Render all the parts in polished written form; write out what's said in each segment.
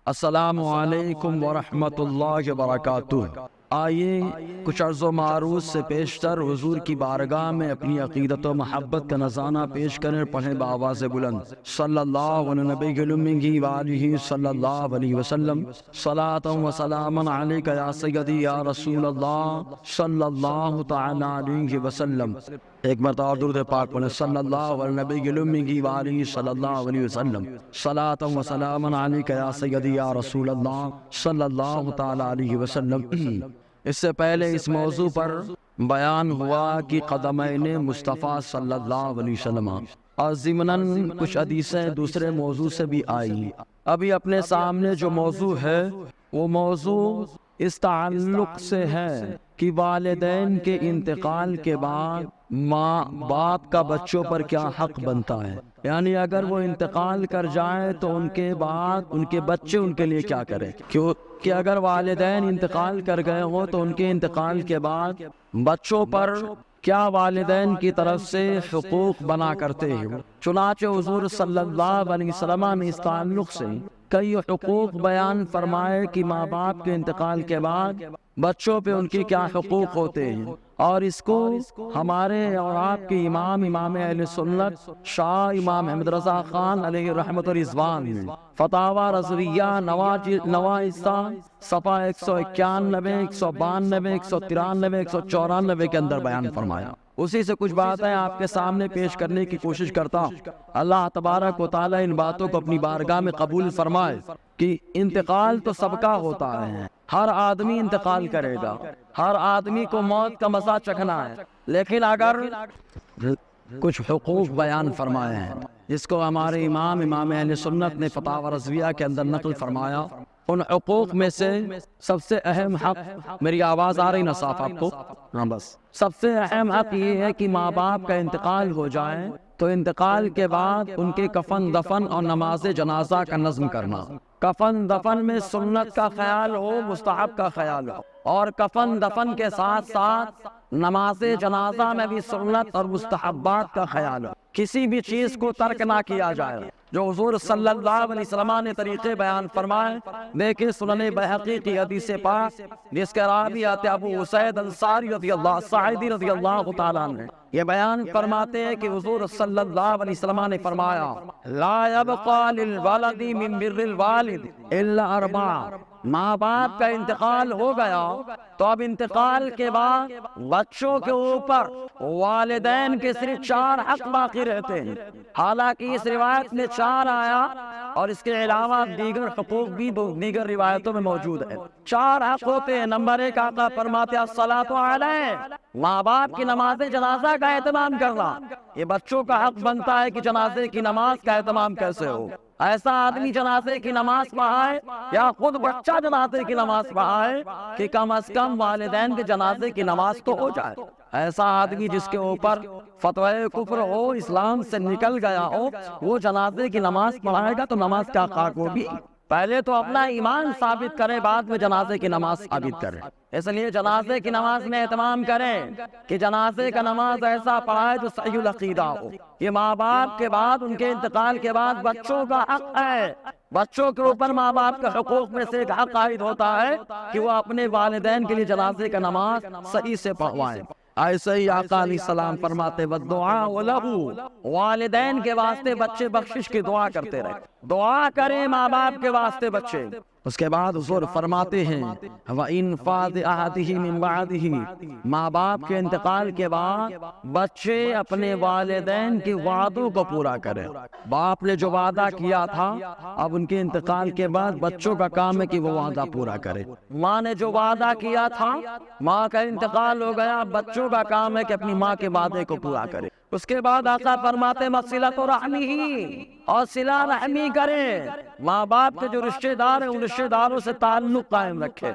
السلام علیکم ورحمۃ اللہ وبرکاتہ۔ آئیے کچھ عرض و معروض سے پیشتر حضور کی بارگاہ میں اپنی عقیدت و محبت کا نذرانہ پیش کریں، پڑھیں بآواز بلند صلی اللہ علیہ نبی المی وآلہ صلی اللہ علیہ وسلم، صلاۃ و سلام علیک یا سیدی یا رسول اللہ صلی اللہ تعالی علیہ وسلم۔ ایک مرتبہ اور درود پاک پڑھیں، صلی اللہ علیہ نبی المی وآلہ صلی اللہ علیہ وسلم، صلاۃ و سلام علیک یا سیدی یا رسول اللہ صلی اللہ تعالی علیہ وسلم۔ اس سے پہلے اس موضوع پر بیان ہوا کہ قدمین مصطفیٰ صلی اللہ علیہ وسلم، اور ضمناً کچھ حدیثیں دوسرے موضوع سے بھی آئی۔ ابھی اپنے سامنے جو موضوع ہے وہ موضوع اس تعلق سے ہے کہ والدین کے انتقال کے بعد ماں باپ کا بچوں پر کیا حق بنتا ہے، یعنی اگر وہ انتقال کر جائیں تو ان کے بعد ان کے بچے ان کے لیے کیا کریں، کہ اگر والدین انتقال کر گئے ہوں تو ان کے انتقال کے بعد بچوں پر کیا والدین کی طرف سے حقوق بنا کرتے ہیں۔ چنانچہ حضور صلی اللہ علیہ وسلم نے اس تعلق سے کئی حقوق بیان فرمائے کہ ماں باپ کے انتقال کے بعد بچوں پہ ان کی کیا حقوق ہوتے ہیں، اور اس کو ہمارے اور آپ کے امام اہل سنت شاہ امام احمد رضا خان علیہ رحمت و رضوان نے فتاوی رضویہ نوائسہ صفحہ 191، 192، 193، 194 کے اندر بیان فرمایا۔ اسی سے کچھ باتیں آپ کے سامنے پیش کرنے کی کوشش کرتا ہوں۔ اللہ تبارک و تعالی ان باتوں کو اپنی بارگاہ میں قبول فرمائے کہ انتقال تو سب کا ہوتا ہے، ہر آدمی انتقال کرے گا، ہر آدمی کو موت کا مزہ چکھنا ہے، لیکن اگر کچھ حقوق بیان فرمائے ہیں جس کو ہمارے امام اہل سنت نے فتاوی رضویہ کے اندر نقل فرمایا، ان حقوق میں سے سب سے اہم حق، میری آواز آ رہی نا صاف آپ کو؟ ہاں بس، سب سے اہم حق یہ ہے کہ ماں باپ کا انتقال ہو جائے تو انتقال کے بعد ان کے کفن دفن اور نماز جنازہ کا نظم کرنا۔ کفن دفن میں سنت کا خیال ہو، مستحب کا خیال ہو، اور کفن دفن کے ساتھ ساتھ نماز جنازہ میں بھی سنت اور مستحبات کا خیال ہو، کسی بھی چیز کو ترک نہ کیا جائے۔ جو حضور صلی اللہ علیہ وسلم نے طریقے بیان فرمائے، دیکھیں سنن بہقی کی حدیث پاک جس کے راوی آتے ابو اسید انصاری رضی اللہ سعیدی رضی اللہ تعالیٰ عنہ، یہ بیان فرماتے ہیں کہ حضور صلی اللہ علیہ وسلم نے فرمایا لا يبقى للولد من بر الوالد الا اربع، ماں باپ کا انتقال ہو گیا تو اب انتقال کے بعد بچوں کے اوپر والدین کے صرف 4 حق باقی رہتے ہیں۔ حالانکہ اس روایت میں 4 آیا اور اس کے علاوہ دیگر حقوق بھی دیگر روایتوں میں موجود ہے۔ 4 حق ہوتے ہیں۔ نمبر 1 آقا فرماتے ہیں الصلاۃ علیہ، ماں باپ کی نماز جنازہ کا اہتمام کرنا۔ یہ بچوں کا حق بنتا ہے کہ جنازے کی نماز کا اہتمام کیسے ہو۔ ایسا آدمی جنازے کی نماز پڑھائے یا خود بچہ جنازے کی نماز پڑھائے کہ کم از کم والدین کے جنازے کی نماز تو ہو جائے۔ ایسا آدمی جس کے اوپر فتوی کفر ہو، اسلام سے نکل گیا ہو، وہ جنازے کی نماز پڑھائے گا تو نماز کا حق وہ بھی پہلے تو اپنا ایمان ثابت کرے، بعد میں جنازے کی نماز ثابت کرے۔ اس لیے جنازے کی نماز میں اہتمام کریں کہ جنازے کا نماز ایسا پڑھائے جو صحیح العقیدہ ہو۔ یہ ماں باپ کے بعد، ان کے انتقال کے بعد بچوں کا حق ہے۔ بچوں کے اوپر ماں باپ کا حقوق میں سے ایک حق عائد ہوتا ہے کہ وہ اپنے والدین کے لیے جنازے کا نماز صحیح سے پڑھوائیں۔ ایسے ہی آقا علیہ السلام فرماتے وَالدُّعَاءُ لَهُ، والدین کے واسطے بچے بخشش کی دعا کرتے رہے، دعا کریں ماں باپ کے واسطے بچے۔ اس کے بعد حضور فرماتے ہیں وَإِنْفَاذِ أَحَدِهِ مِنْ بَعْدِهِ، ماں باپ کے انتقال کے بعد بچے اپنے والدین کے وعدوں کو پورا کریں۔ باپ نے جو وعدہ کیا تھا اب ان کے انتقال کے بعد بچوں کا کام ہے کہ وہ وعدہ پورا کرے۔ ماں نے جو وعدہ کیا تھا، ماں کا انتقال ہو گیا، بچوں کا کام ہے کہ اپنی ماں کے وعدے کو پورا کرے۔ اس کے بعد آقا فرماتے مصلۃ رحمہ، اور صلہ رحمی کریں۔ ماں باپ کے جو رشتہ دار ہیں ان رشتہ داروں سے تعلق قائم رکھے۔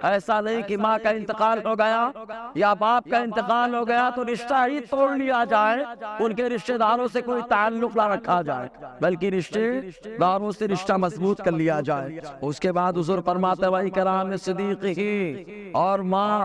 ایسا نہیں کہ ماں کا انتقال ہو گیا یا باپ کا انتقال ہو گیا تو رشتہ ہی توڑ لیا جائے، ان کے رشتہ داروں سے کوئی تعلق نہ رکھا جائے، بلکہ رشتہ داروں سے رشتہ مضبوط کر لیا جائے۔ اس کے بعد حضور فرماتے ہیں کرام صدیق ہی، اور ماں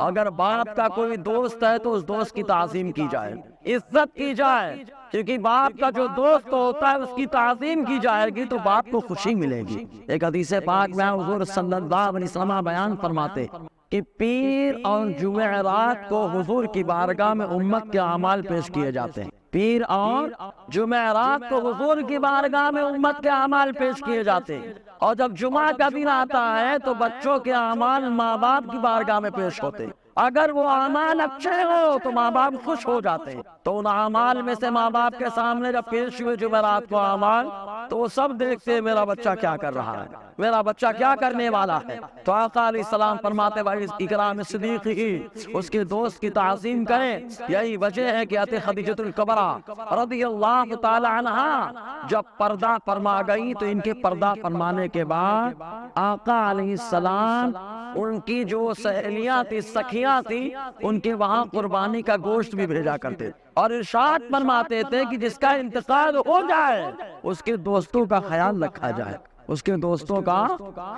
اگر باپ کا کوئی دوست ہے تو اس دوست کی تعظیم کی جائے، عزت کی جائے۔ کیونکہ باپ کا جو دوست ہوتا ہے اس کی تعظیم کی جائے گی تو باپ کو خوشی ملے گی۔ ایک حدیث پاک میں حضور صلی اللہ علیہ وسلم بیان فرماتے کہ پیر اور جمعرات کو حضور کی بارگاہ میں امت کے اعمال پیش کیے جاتے ہیں۔ پیر اور جمعرات کو حضور کی بارگاہ میں امت کے اعمال پیش کیے جاتے ہیں، اور جب جمعہ کا دن آتا ہے تو بچوں کے اعمال ماں باپ کی بارگاہ میں پیش ہوتے ہیں۔ اگر وہ اعمال اچھے ہو تو ماں باپ خوش ہو جاتے ہیں، تو ان اعمال میں سے ماں باپ کے سامنے جب پیش ہوئے جمعرات کو اعمال تو وہ سب دیکھتے ہیں میرا بچہ کیا کر رہا ہے، میرا بچہ کیا کرنے والا ہے۔ تو آقا علیہ السلام فرماتے بھائی اکرام صدیق ہی اس کے دوست کی تعظیم کریں۔ یہی وجہ ہے کہ خدیجۃ الکبریٰ رضی اللہ تعالی عنہا جب پردہ فرما گئی تو ان کے پردہ فرمانے کے بعد آقا علیہ السلام ان کی جو سہیلیاں تھی، سکھیاں تھی، ان کے وہاں قربانی کا گوشت بھی بھیجا کرتے تھے، اور ارشاد فرماتے تھے کہ جس کا انتقال ہو جائے اس کے دوستوں کا خیال رکھا جائے، اس کے دوستوں کا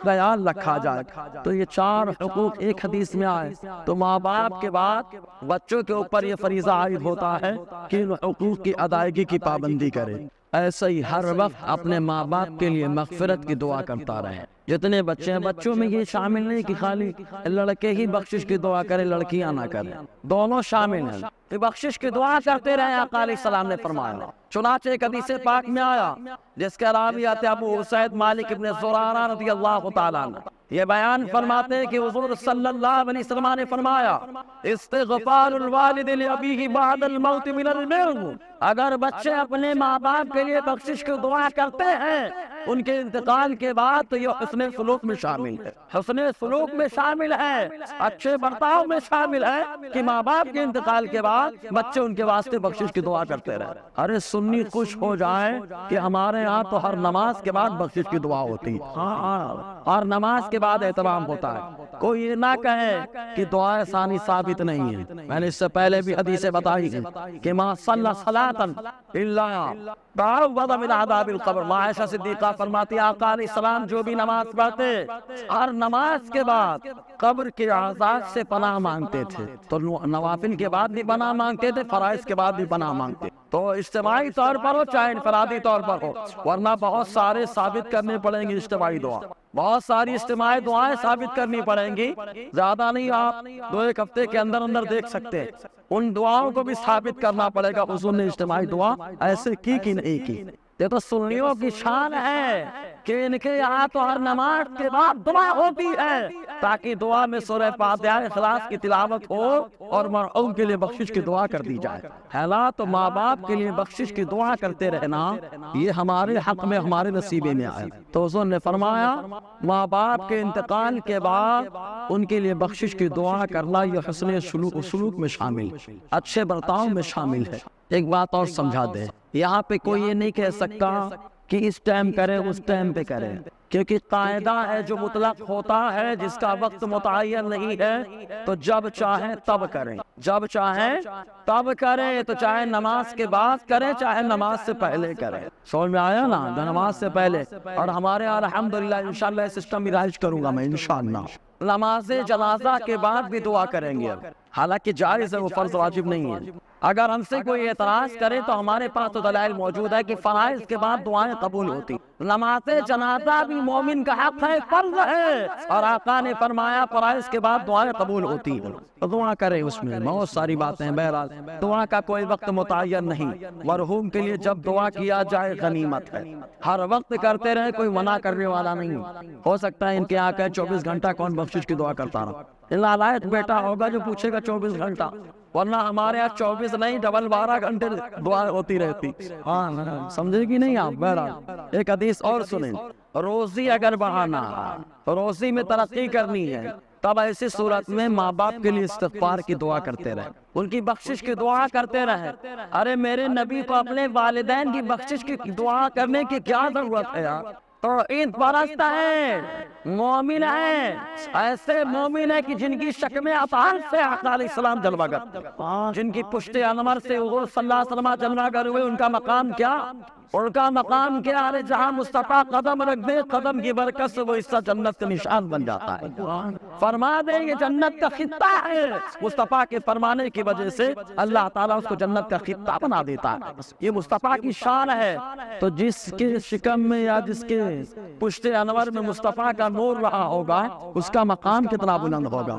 خیال رکھا جائے۔ تو یہ چار حقوق ایک حدیث میں آئے، تو ماں باپ کے بعد بچوں کے اوپر یہ فریضہ عائد ہوتا ہے کہ ان حقوق کی ادائیگی کی پابندی کرے۔ ایسے ہی ہر وقت اپنے ماں باپ کے لیے مغفرت کی دعا کرتا رہے۔ جتنے بچے ہیں بچوں میں یہ شامل نہیں کہ خالی لڑکے ہی بخشش کی دعا کرے لڑکیاں نہ کریں، دونوں شامل ہیں کہ بخشش کی دعا کرتے رہے۔ آقا علیہ السلام نے فرمایا، چنانچہ ایک حدیث پاک میں آیا جس کے راوی آتے ابو اسید مالک ابن زرارہ رضی اللہ تعالیٰ عنہ، یہ بیان فرماتے ہیں کہ حضور صلی اللہ علیہ وسلم نے فرمایا استغفار الوالد لابیہ بعد الموت من البر، اگر بچے اپنے ماں باپ کے لیے بخشش کی دعا کرتے ہیں ان کے انتقال کے بعد تو یہ حسن سلوک میں شامل ہے، حسن سلوک میں شامل ہے، اچھے برتاؤ میں شامل ہے کہ ماں باپ کے انتقال کے بعد بچے ان کے واسطے بخشش کی دعا کرتے رہے۔ ارے سنی خوش ہو جائے کہ ہمارے یہاں تو ہر نماز کے بعد بخشش کی دعا ہوتی ہے، اور نماز کے بعد اہتمام ہوتا ہے۔ کوئی یہ نہ کہے کہ دعا ثانی ثابت نہیں ہے، میں نے اس سے پہلے بھی حدیثیں بتائی ہیں کہ ما صلی صلاۃ الا تعوذ من عذاب القبر۔ عائشہ صدیقہ فرماتی آقا علیہ السلام جو بھی نماز پڑھتے ہر نماز کے بعد قبر کے عذاب سے پناہ مانگتے تھے، تو نوافل کے بعد بھی پناہ مانگتے تھے، فرائض کے بعد بھی پناہ مانگتے، تو اجتماعی طور پر ہو چاہے انفرادی طور پر ہو، ورنہ بہت سارے ثابت کرنے پڑیں گے اجتماعی دعا، بہت ساری اجتماعی دعائیں ثابت کرنی پڑیں گی، زیادہ نہیں، آپ 2-1 ہفتے کے اندر دیکھ سکتے ہیں۔ ان دعاؤں کو بھی ثابت کرنا پڑے گا حضور نے اجتماعی دعا ایسے کی کہ نہیں کی۔ یہ تو سنیوں کی شان ہے کہ ان کے یہاں تو ہر نماز کے بعد دعا ہوتی ہے تاکہ دعا میں سورہ فاتحہ اخلاص کی تلاوت ہو اور مرحوم کے لیے بخشش کی دعا کر دی جائے۔ حالات تو ماں باپ کے لیے بخشش کی دعا کرتے رہنا یہ ہمارے حق میں ہمارے نصیبے میں آئے۔ تو حضور نے فرمایا ماں باپ کے انتقال کے بعد ان کے لیے بخشش کی دعا کرنا یہ حسن سلوک میں شامل ہے، اچھے برتاؤ میں شامل ہے۔ ایک بات اور سمجھا دے، یہاں پہ کوئی یہ نہیں کہہ سکتا کہ اس ٹائم کرے اس ٹائم پہ کرے، کیونکہ قاعدہ ہے جو مطلق ہوتا ہے جس کا وقت متعین نہیں ہے تو جب چاہیں تب کریں، جب چاہیں تب کریں، تو چاہے نماز کے بعد کریں چاہے نماز سے پہلے کریں۔ سمجھ میں آیا نا، نماز سے پہلے، اور ہمارے یہاں الحمدللہ انشاءاللہ سسٹم رائج کروں گا میں انشاءاللہ، نماز جنازہ کے بعد بھی دعا کریں گے، حالانکہ جائز ہے، وہ فرض واجب نہیں ہے۔ اگر ہم سے کوئی اعتراض کرے تو ہمارے پاس تو دلائل موجود ہے کہ فرائض کے بعد دعائیں قبول ہوتی، نماز جنازہ بھی مومن کا حق ہے، فرض ہے، اور آقا نے فرمایا فرائض کے بعد دعائیں قبول ہوتی ہیں، تو دعا کریں۔ اس میں بہت ساری باتیں ہیں، بہرحال دعا کا کوئی وقت متعین نہیں، مرحوم کے لیے جب دعا کیا جائے غنیمت ہے، ہر وقت کرتے رہے، کوئی منع کرنے والا نہیں۔ ہو سکتا ہے ان کے آقا 24 گھنٹہ کون بخشش کی دعا کرتا رہا، لالائق بیٹا ہوگا جو پوچھے گا 24 گھنٹہ، ورنہ ہمارے یہاں 24 نہیں 12 گھنٹے دعا ہوتی رہتی۔ ہاں سمجھے گی نہیں آپ؟ بہرحال ایک حدیث اور سنیں، روزی اگر بڑھانا، روزی میں ترقی کرنی ہے تب ایسی صورت میں ماں باپ کے لیے استغفار کی دعا کرتے رہے، ان کی بخشش کی دعا کرتے رہے۔ ارے میرے نبی کو اپنے والدین کی بخشش کی دعا کرنے کی کیا ضرورت ہے یار؟ توحید پرست ہے، مومن ہے، ایسے مومن ہے کہ جن کی شکم اطہار سے آقا علیہ السلام جلوہ گر، جن کی پشت انور سے حضور صلی اللہ علیہ وسلم جلوہ گر ہوئے، ان کا مقام کیا؟ ان کا مقام کیا ہے؟ جہاں مصطفیٰ قدم رکھ دے قدم کی برکت سے وہ حصہ جنت کا نشان بن جاتا ہے۔ فرما دیں یہ جنت کا خطہ ہے، مصطفیٰ کے فرمانے کی وجہ سے اللہ تعالیٰ اس کو جنت کا خطہ بنا دیتا ہے۔ یہ مصطفیٰ کی شان ہے۔ تو جس کے شکم میں یا جس کے پشت انور میں مصطفیٰ کا نور رہا ہوگا اس کا مقام کتنا بلند ہوگا۔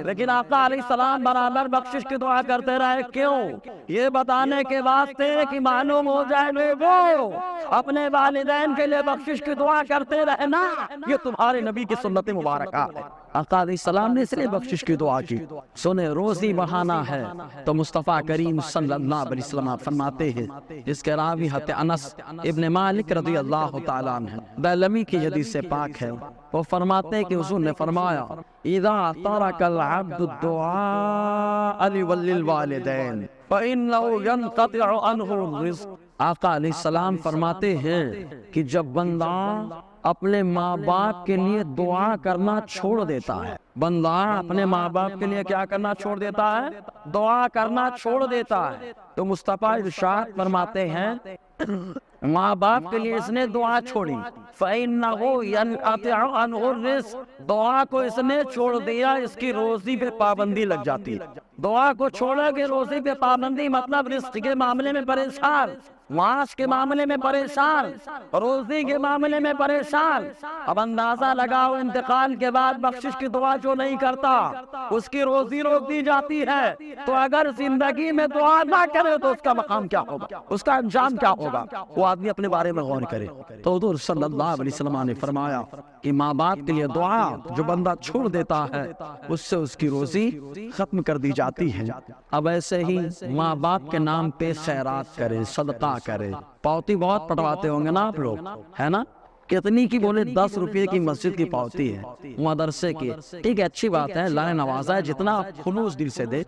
لیکن آقا علیہ السلام برابر بخشش کی دعا کرتے رہے، کیوں؟ یہ بتانے کے واسطے کہ معلوم ہو جائے لوگوں اپنے والدین کے لیے بخشش کی دعا کرتے رہنا یہ تمہارے نبی کی سنت مبارکہ ہے۔ آقا علیہ السلام نے اس لیے بخشش کی دعا کی، سنیں روزی بڑھانا ہے تو مصطفیٰ کریم صلی اللہ علیہ وسلم فرماتے ہیں، جس کے راوی حضرت انس ابن مالک رضی اللہ تعالیٰ عنہ، دارمی کی حدیث سے پاک ہے، وہ فرماتے ہیں کہ حضور نے فرمایا اذا ترک العبد الدعاء للوالدین فإنه ينقطع عنه الرزق۔ آقا علیہ السلام فرماتے ہیں کہ جب بندہ اپنے ماں باپ کے لیے دعا کرنا چھوڑ دیتا ہے، بندہ اپنے ماں باپ کے لیے کیا کرنا چھوڑ دیتا ہے؟ دعا کرنا چھوڑ دیتا ہے، تو مصطفیٰ ارشاد فرماتے ہیں ماں باپ کے لیے اس نے دعا چھوڑی، فَإِنَّهُ يَنْقَطِعُ عَنْهُ الرِّزْقُ، دعا کو اس نے چھوڑ دیا، اس کی روزی پہ پابندی لگ جاتی ہے۔ دعا کو چھوڑا کہ روزی پہ پابندی مطلب رزق کے معاملے میں پریشان، معاش کے معاملے میں پریشان، روزی کے معاملے میں پریشان۔ اب اندازہ لگاؤ انتقال کے بعد بخشش کی دعا جو نہیں کرتا اس کی روزی روک دی جاتی ہے، تو اگر زندگی میں دعا نہ کرے تو اس کا مقام کیا ہوگا، اس کا انجام کیا ہوگا؟ وہ آدمی اپنے بارے میں غور کرے۔ تو حضور صلی اللہ علیہ وسلم نے فرمایا کہ ماں باپ کے لیے دعا جو بندہ چھوڑ دیتا ہے اس سے اس کی روزی ختم کر دی جاتی ہے۔ اب ایسے ہی ماں باپ کے نام پہ خیرات کرے، صدقہ کرے۔ پاوتی بہت پٹواتے ہوں گے نا آپ لوگ، ہے نا؟ کتنی کی بولے 10 روپے کی مسجد کی پاوتی ہے، مدرسے کی، ٹھیک ہے اچھی بات ہے، اللہ نے نوازا ہے، جتنا خلوص دل سے دے،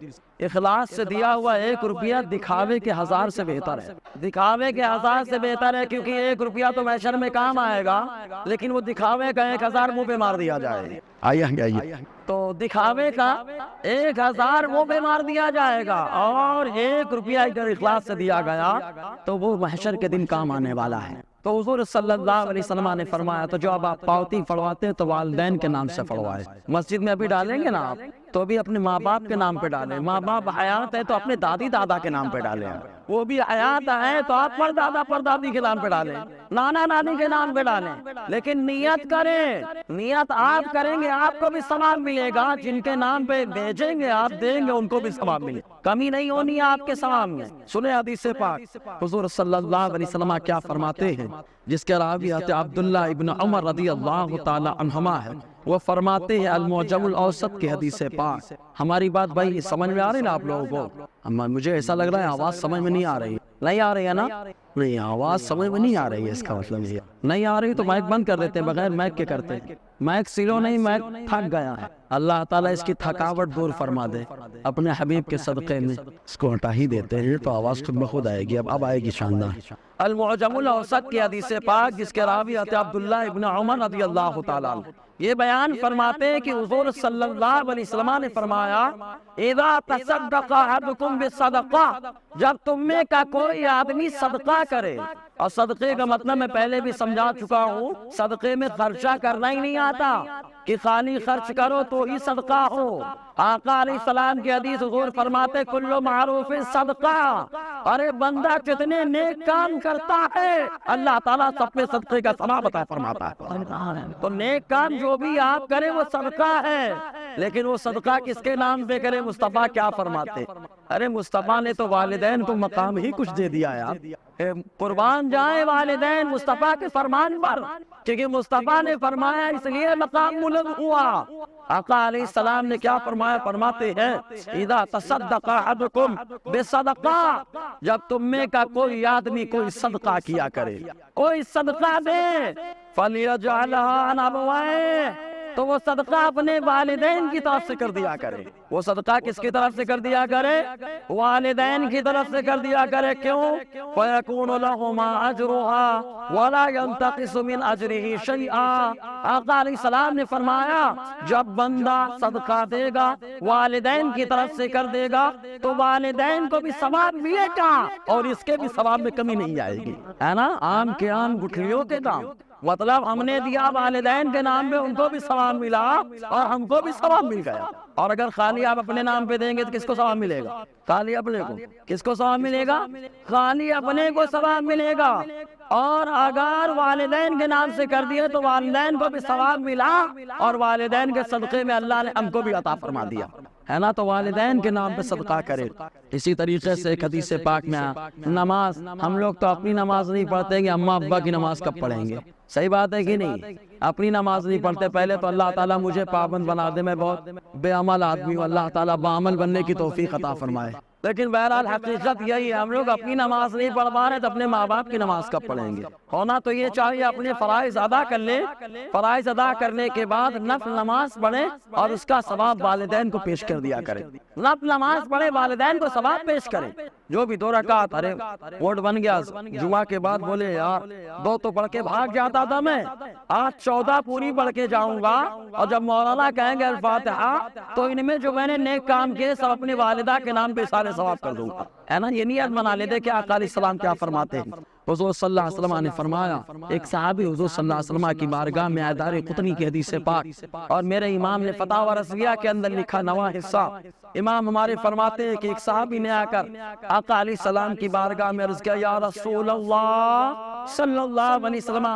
اخلاص سے دیا ہوا 1 روپیہ دکھاوے کے 1000 سے بہتر ہے، دکھاوے کے 1000 سے بہتر ہے، کیونکہ 1 روپیہ تو محشر میں کام آئے گا، لیکن وہ دکھاوے کا 1000 منہ پہ مار دیا جائے۔ آئیے تو دکھاوے کا 1000 منہ پہ مار دیا جائے گا، اور 1 روپیہ اگر اخلاص سے دیا گیا تو وہ محشر کے دن کام آنے والا ہے۔ تو حضور صلی اللہ علیہ وسلم نے فرمایا تو جو اب آپ پاوتی پڑھواتے ہیں تو والدین کے نام سے پڑھوائے۔ مسجد میں ابھی ڈالیں گے نا آپ تو بھی اپنے ماں باپ کے نام پہ ڈالیں، ماں باپ حیات ہے تو اپنے دادی دادا کے نام پہ ڈالیں، وہ بھی حیات ہے تو آپ پر دادا پر دادی کے نام پہ ڈالیں، نانا نانی کے نام پہ ڈالیں، لیکن نیت کریں، نیت آپ کریں گے آپ کو بھی ثواب ملے گا، جن کے نام پہ بھیجیں گے آپ دیں گے ان کو بھی ثواب ملے، کمی نہیں ہونی ہے آپ کے ثواب میں۔ سنیں حدیث پاک، حضور صلی اللہ علیہ وسلم کیا فرماتے ہیں، جس کے راوی حضرت عبداللہ ابن عمر رضی اللہ تعالی عنہما ہے، وہ فرماتے ہیں المعجم الاوسط کی حدیث پاک۔ ہماری بات بھائی سمجھ میں آ رہی نا آپ لوگوں کو؟ مجھے ایسا لگ رہا ہے آواز سمجھ میں نہیں آ رہی، نہیں آ رہی ہے نا؟ نہیں آواز سمجھ میں نہیں آ رہی ہے، اس کا مطلب یہ نہیں آ رہی تو مائک بند کر دیتے ہیں، بغیر مائک کے کرتے ہیں، مائک سیلو نہیں، مائک تھک گیا ہے، اللہ تعالیٰ اس کی تھکاوٹ دور فرما دے، اپنے حبیب کے صدقے میں اس کو ہٹا ہی دیتے ہیں تو آواز خود بخود آئے گی، اب آئے گی شاندار۔ المعجم الاوسط کی حدیث پاک جس کے راوی حضرت عبداللہ ابن عمر رضی اللہ تعالیٰ عنہ یہ بیان فرماتے ہیں کہ حضور صلی اللہ علیہ وسلم نے فرمایا اذا تصدق احدکم بالصدقہ، جب تم میں کا کوئی آدمی صدقہ کرے، اور صدقے کا مطلب میں پہلے بھی سمجھا چکا ہوں، صدقے میں خرچہ کرنا ہی نہیں آتا کہ خالی خرچ کرو تو ہی صدقہ ہو۔ آقا علیہ السلام کی حدیث حضور فرماتے کل معروف صدقہ، ارے بندہ کتنے نیک کام کرتا ہے اللہ تعالیٰ سب پہ صدقے کا ثواب عطا فرماتا ہے۔ تو نیک کام جو بھی آپ کریں وہ صدقہ ہے، لیکن وہ صدقہ کس کے نام پہ کریں؟ مصطفیٰ کیا فرماتے؟ ارے مصطفیٰ نے تو والدین کو مقام ہی کچھ دے دیا ہے، آپ قربان جائیں والدین مصطفیٰ کے فرمان پر، کیونکہ مصطفیٰ نے فرمایا اس لیے مقام بلند ہوا۔ آقا علیہ السلام نے کیا فرمایا؟ فرماتے ہیں اذا تصدق احدکم بصدقہ، جب تم میں کا کوئی آدمی کوئی صدقہ کیا کرے، کوئی صدقہ دے، فلیجعلها عن ابویہ، تو وہ صدقہ اپنے والدین کی طرف سے کر دیا کرے۔ وہ صدقہ کس کی طرف سے کر دیا کرے؟ والدین کی طرف سے کر دیا کرے۔ کیوں؟ فَيَكُونُ لَهُمَا أَجْرُهَا وَلَا يَنْتَقِصُ مِنْ أَجْرِهِ شَيْئًا۔ آقا علیہ السلام نے فرمایا جب بندہ صدقہ دے گا والدین کی طرف سے کر دے گا تو والدین کو بھی ثواب ملے گا اور اس کے بھی ثواب میں کمی نہیں آئے گی، ہے نا؟ آم کے آم گٹھلیوں کے دام، مطلب ہم نے دیا والدین کے نام پہ، ان کو بھی ثواب ملا اور ہم کو بھی ثواب مل گیا۔ اور اگر خالی آپ اپنے نام پہ دیں گے تو کس کو ثواب ملے گا؟ خالی اپنے کو کس کو ثواب ملے گا؟ خالی اپنے کو ثواب ملے گا۔ اور اگر والدین کے نام سے کر دیے تو والدین کو بھی ثواب ملا اور والدین کے صدقے میں اللہ نے ہم کو بھی عطا فرما دیا، ہے نا؟ تو والدین کے نام پہ صدقہ کرے۔ اسی طریقے سے ایک حدیث پاک میں نماز، ہم لوگ تو اپنی نماز نہیں پڑھتے کہ اماں ابا کی نماز کب پڑھیں گے، صحیح بات ہے کہ نہیں؟ اپنی نماز نہیں پڑھتے، پہلے تو اللہ تعالیٰ مجھے پابند بنا دے، میں بہت بے عمل آدمی ہوں، اللہ تعالیٰ بعمل بننے کی توفیق عطا فرمائے۔ لیکن بہرحال حقیقت یہی ہے، ہم لوگ اپنی نماز نہیں پڑھ پا رہے تو اپنے ماں باپ کی نماز کب پڑھیں گے؟ ہونا تو یہ چاہیے اپنے فرائض ادا کر لے، فرائض ادا کرنے کے بعد نفل نماز پڑھے اور اس کا ثواب والدین کو پیش کر دیا کرے۔ نفل نماز پڑھے والدین کو ثواب پیش کرے۔ جو بھی 2 رکعت، ارے ووٹ بن گیا جمعہ کے بعد، بولے یار 2 تو پڑھ کے بھاگ جاتا تھا میں، آج 14 پوری پڑھ کے جاؤں گا، اور جب مولانا کہیں گے الفاتحہ تو ان میں جو میں نے نیک کام کیے سب اپنی والدہ کے نام پہ سارے ثواب کر دوں گا، ہے نا؟ یہ نیت بنا لیتے کہ آقا علیہ السلام کیا فرماتے ہیں۔ حضور صلی اللہ علیہ وسلم نے فرمایا، ایک صحابی حضور صلی اللہ علیہ وسلم کی بارگاہ میں ادار قطنی کی حدیث پاک، اور میرے امام نے فتاوی رضویہ کے اندر لکھا نواں حصہ، امام ہمارے فرماتے ہیں کہ ایک صحابی نے آ کر آقا علیہ السلام کی بارگاہ میں عرض کیا، یا رسول اللہ صلی اللہ علیہ وسلم،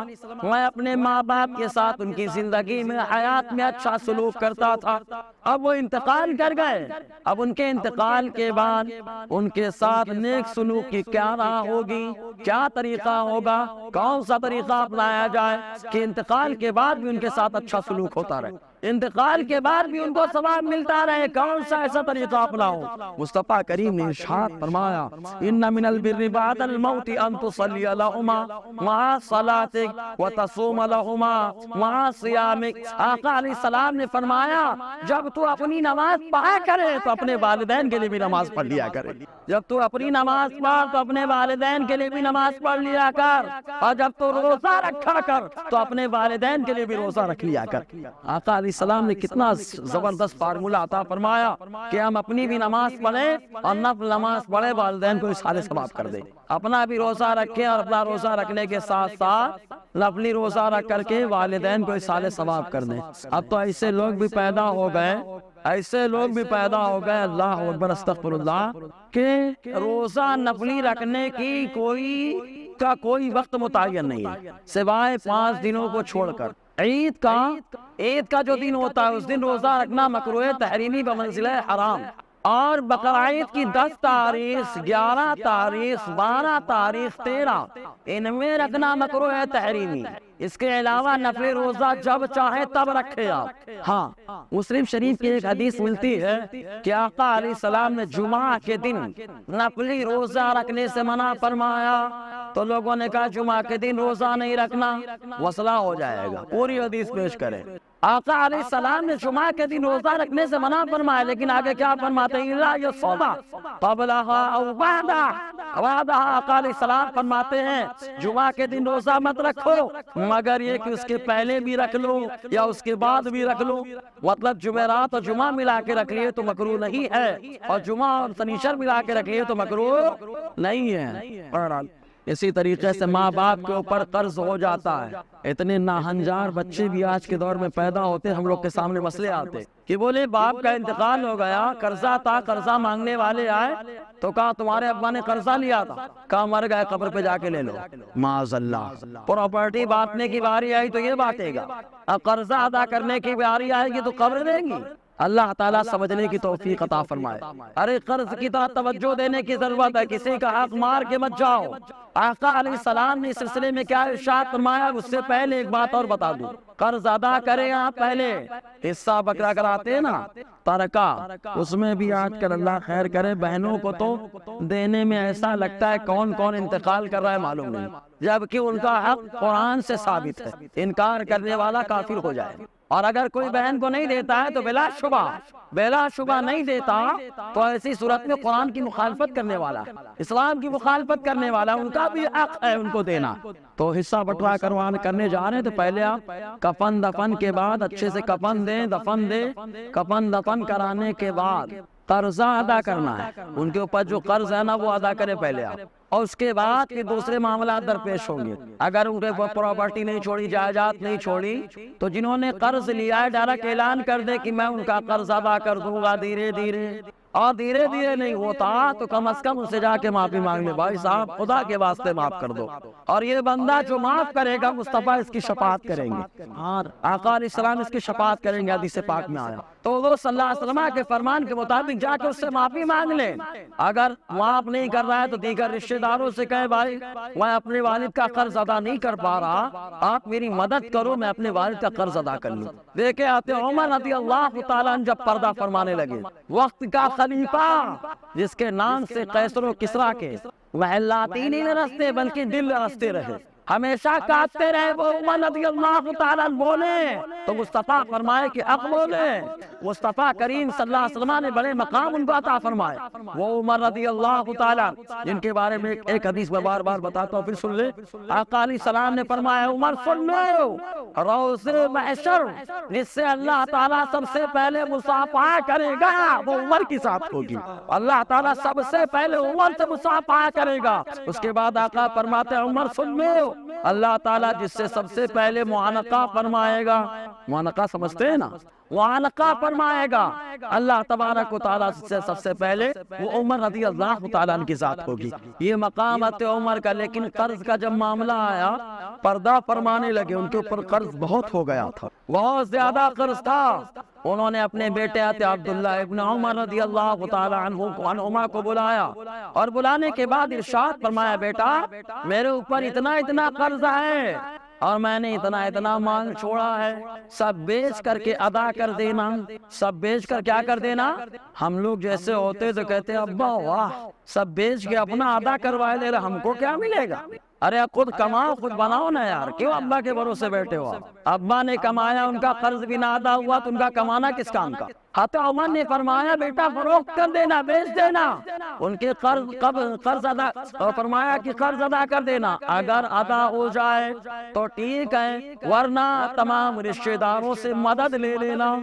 میں اپنے ماں باپ کے ساتھ ان کی زندگی میں حیات میں اچھا سلوک کرتا تھا، اب وہ انتقال کر گئے، اب ان کے انتقال کے بعد ان کے ساتھ نیک سلوک کی کیا راہ ہوگی، کیا طریقہ ہوگا، کون سا طریقہ اپنایا جائے کہ انتقال کے بعد بھی ان کے ساتھ اچھا سلوک ہوتا رہے، انتقال کے بعد بھی ان کو ثواب ملتا رہے، کون سا ایسا طریقہ اپناؤ؟ مصطفیٰ کریم نے ارشاد فرمایا، ان من البر بعد الموت ان تصلی لهما مع صلاتك وتصوم لهما مع صيامك۔ آقا علیہ السلام نے فرمایا جب تو اپنی نماز پڑھا کرے تو اپنے والدین کے لیے بھی نماز پڑھ لیا کرے، جب تو اپنی نماز پڑھ تو اپنے والدین کے لیے بھی نماز پڑھ لیا کر، اور جب تو روزہ رکھا کر تو اپنے والدین کے لیے بھی روزہ رکھ لیا کر۔ آقا علیہ السلام نے کتنا زبردست فارمولہ عطا فرمایا کہ ہم اپنی بھی نماز پڑھیں اور نفل نماز پڑھے، والدین کو سارے ثواب کر دیں، اپنا بھی روزہ رکھیں اور اپنا روزہ رکھنے کے ساتھ ساتھ نفلی روزہ رکھ کر کے والدین کو سارے ثواب کر دیں۔ اب تو ایسے لوگ بھی پیدا ہو گئے، ایسے لوگ بھی پیدا ہو گئے، اللہ اکبر استغفر اللہ، کہ روزہ نفلی رکھنے کی کوئی وقت متعین نہیں ہے سوائے 5 دنوں کو چھوڑ کر۔ عید کا جو دن ہوتا ہے اس دن روزہ رکھنا مکروہ تحریمی بمنزلہ حرام، اور بقرعید کی 10 تاریخ، 11 تاریخ، 12 تاریخ، 13 ان میں رکھنا مکروہ تحریمی۔ اس کے علاوہ نفلی روزہ جب چاہے تب رکھے آپ۔ ہاں، مسلم شریف کی ایک حدیث ملتی ہے کہ آقا علیہ السلام نے جمعہ کے دن نفلی روزہ رکھنے سے منع فرمایا، تو لوگوں نے کہا جمعہ کے دن روزہ نہیں رکھنا، مسئلہ ہو جائے گا، پوری حدیث پیش کریں۔ آقا علیہ السلام نے جمعہ کے دن روزہ رکھنے سے منع فرمایا، لیکن آگے کیا فرماتے ہیں؟ لا یصوم قبلها او بعدها۔ آقا علیہ السلام فرماتے ہیں جمعہ کے دن روزہ مت رکھو مگر یہ کہ اس کے پہلے بھی رکھ لو یا اس کے بعد بھی رکھ لو، مطلب جمعرات اور جمعہ ملا کے رکھ لیے تو مکروہ نہیں ہے، اور جمعہ اور شنیچر ملا کے رکھ لیے تو مکروہ نہیں ہے۔ اسی طریقے سے ماں باپ کے اوپر قرض ہو جاتا ہے، اتنے ناہنجار بچے بھی آج کے دور میں پیدا ہوتے، ہم لوگ کے سامنے مسئلے آتے کہ بولے باپ کا انتقال ہو گیا، قرضہ تھا، قرضہ مانگنے والے آئے تو کہا تمہارے ابا نے قرضہ لیا تھا، کہا مر گئے قبر پہ جا کے لے لو، معاذ اللہ۔ پراپرٹی بانٹنے کی باری آئی تو یہ بانٹے گا، اب قرضہ ادا کرنے کی باری آئے گی تو قبر دیں گی۔ اللہ تعالیٰ سمجھنے کی توفیق عطا فرمائے۔ ارے قرض کی طرح توجہ دینے کی ضرورت ہے، کسی کا حق مار کے مت جاؤ۔ آقا علیہ السلام نے اس سلسلے میں کیا ارشاد فرمایا، اس سے پہلے ایک بات اور بتا دوں، قرض ادا کریں آپ پہلے، حصہ بکرا کراتے نا ترکہ، اس میں بھی آج کل اللہ خیر کرے بہنوں کو تو دینے میں ایسا لگتا ہے کون کون انتقال کر رہا ہے معلوم نہیں، جبکہ ان کا حق قرآن سے ثابت ہے، انکار کرنے والا کافر ہو جائے۔ اور اگر کوئی بہن کو نہیں دیتا ہے تو بلا شبہ نہیں دیتا تو ایسی صورت میں قرآن کی مخالفت کرنے والا، اسلام کی مخالفت کرنے والا، ان کا بھی حق ہے ان کو دینا۔ تو حصہ بٹوا کرنے جا رہے ہیں تو پہلے آپ کفن دفن کے بعد اچھے سے کفن دیں، دفن دیں، کفن دفن کرانے کے بعد قرضہ ادا کرنا ہے، ان کے اوپر جو قرض ہے نا وہ ادا کرے پہلے آپ، اور اس کے بعد پھر دوسرے معاملات درپیش ہوں گے۔ اگر ان کے پراپرٹی نہیں چھوڑی، جائیداد نہیں چھوڑی، تو جنہوں نے قرض لیا ہے ڈائریکٹ اعلان کر دے کہ میں ان کا قرض ادا کر دوں گا دھیرے دھیرے، اور دھیرے دھیرے نہیں ہوتا تو کم از کم ان سے جا کے معافی مانگ لے، بھائی صاحب خدا کے واسطے معاف کر دو، اور یہ بندہ جو معاف کرے گا مصطفیٰ اس کی شفاعت کریں گے، اور آقا علیہ السلام اس کی شفاعت کریں گے، حدیث پاک میں آیا۔ تو وہ صلی اللہ علیہ وسلم کے فرمان کے مطابق جا کے اس سے معافی مانگ لیں۔ اگر معاف نہیں کر رہا ہے تو دیگر رشتہ داروں سے کہے بھائی میں اپنے والد کا قرض ادا نہیں کر پا رہا، آپ میری مدد کرو میں اپنے والد کا قرض ادا کر لوں۔ دیکھے آتے عمر رضی اللہ تعالیٰ عنہ جب پردہ فرمانے لگے، وقت کا خلیفہ جس کے نام سے قیصر و کسریٰ کے محلات ہی نہیں رستے بلکہ دل رستے رہے، ہمیشہ کاٹتے رہے، وہ عمر رضی اللہ تعالیٰ بولے تو مصطفیٰ فرمائے کہ حق بولے۔ مصطفیٰ کریم صلی اللہ علیہ وسلم نے بڑے مقام ان کو عطا فرمائے۔ وہ عمر رضی اللہ تعالیٰ جن کے بارے میں ایک حدیث میں بار بار بتاتا ہوں، پھر سن لے۔ آقا علیہ السلام نے فرمایا عمر سن لو، روز محشر جس سے اللہ تعالیٰ سب سے پہلے مصافحہ کرے گا وہ عمر کے ساتھ ہوگی، اللہ تعالیٰ سب سے پہلے عمر سے مصافحہ کرے گا۔ اس کے بعد آقا فرماتے ہیں عمر سن لو، اللہ تعالیٰ جس سے سب سے پہلے معانقہ فرمائے گا، معانقہ سمجھتے ہیں نا، معانقہ فرمائے گا اللہ تبارک و تعالیٰ سے سب سے پہلے وہ عمر رضی اللہ تعالیٰ عنہ کی ذات ہوگی۔ یہ مقامت عمر کا، لیکن قرض کا جب معاملہ آیا پردہ فرمانے لگے، ان کے اوپر قرض بہت ہو گیا تھا، بہت زیادہ قرض تھا۔ انہوں نے اپنے بیٹے عبداللہ ابن عمر رضی اللہ تعالیٰ عنہما کو بلایا، اور بلانے کے بعد ارشاد فرمایا بیٹا میرے اوپر اتنا قرض ہے اور میں نے اتنا مال چھوڑا ہے، سب بیچ کر کے ادا کر دینا، سب بیچ کر کیا کر دینا۔ ہم لوگ جیسے ہوتے تو کہتے ابا واہ سب بیچ کے اپنا ادا کروائے دے رہے، ہم کو کیا ملے گا؟ ارے خود کماؤ خود بناؤ نا یار، کیوں ابا کے بھروسے بیٹھے ہو؟ ابا نے کمایا، ان کا قرض بھی نہ ادا ہوا تو ان کا کمانا کس کام کا؟ حضرت عمر نے فرمایا بیٹا فروخت کر دینا، بیچ دینا، ان کے قرض ادا، فرمایا کہ قرض ادا کر دینا، اگر ادا ہو جائے تو ٹھیک ہے، ورنہ تمام رشتہ داروں سے مدد لے لینا۔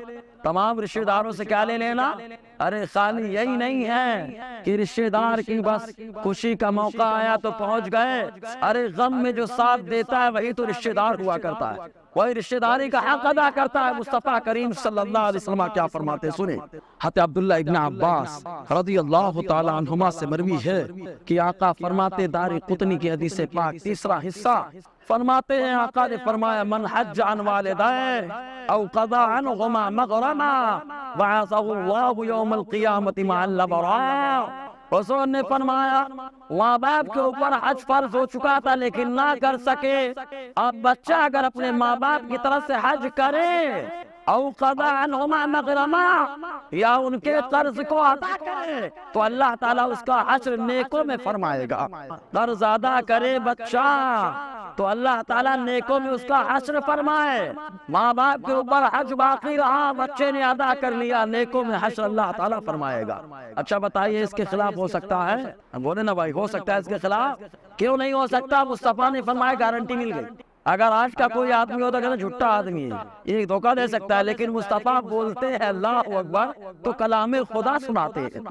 تمام رشتہ داروں سے کیا لے لینا؟ ارے خالی یہی نہیں ہے کہ رشتہ دار کی بس خوشی کا موقع آیا تو پہنچ گئے، ارے غم میں جو ساتھ دیتا ہے وہی تو رشتہ دار ہوا کرتا ہے، وہی رشتہ داری کا حق ادا کرتا ہے۔ مصطفیٰ کریم صلی اللہ علیہ وسلم کیا فرماتے ہیں سنیں۔ حضرت عبداللہ ابن عباس رضی اللہ تعالی عنہما سے مروی ہے کہ آقا فرماتے دار قطنی کی حدیث پاک تیسرا حصہ فرماتے ہیں، آقا نے فرمایا من حج عن والدائے او قضا عنہما مغرما وعظہ اللہ یوم القیامت مع الابرار۔ حضور نے فرمایا ماں باپ کے اوپر حج فرض ہو چکا تھا لیکن نہ کر سکے، اب بچہ اگر اپنے ماں باپ کی طرف سے حج کرے او قضا عنہما مغرما یا ان کے قرض کو ادا کرے تو اللہ تعالیٰ اس کا حشر نیکوں میں فرمائے گا۔ قرض ادا کرے بچہ تو اللہ تعالیٰ نیکوں میں اس کا حشر فرمائے، ماں باپ کے اوپر حج باقی رہا، بچے نے ادا کر لیا، نیکوں میں حشر اللہ تعالیٰ فرمائے گا۔ اچھا بتائیے اس کے خلاف ہو سکتا ہے؟ بولے نا بھائی ہو سکتا ہے اس کے خلاف؟ کیوں نہیں ہو سکتا؟ مصطفیٰ نے فرمایا گارنٹی مل گئی۔ اگر آج کا کوئی آدمی ہوتا کہ جھوٹا آدمی ہے یہ دھوکہ دے سکتا ہے، لیکن مصطفیٰ بولتے ہیں اللہ اکبر تو کلام خدا سناتے ہیں،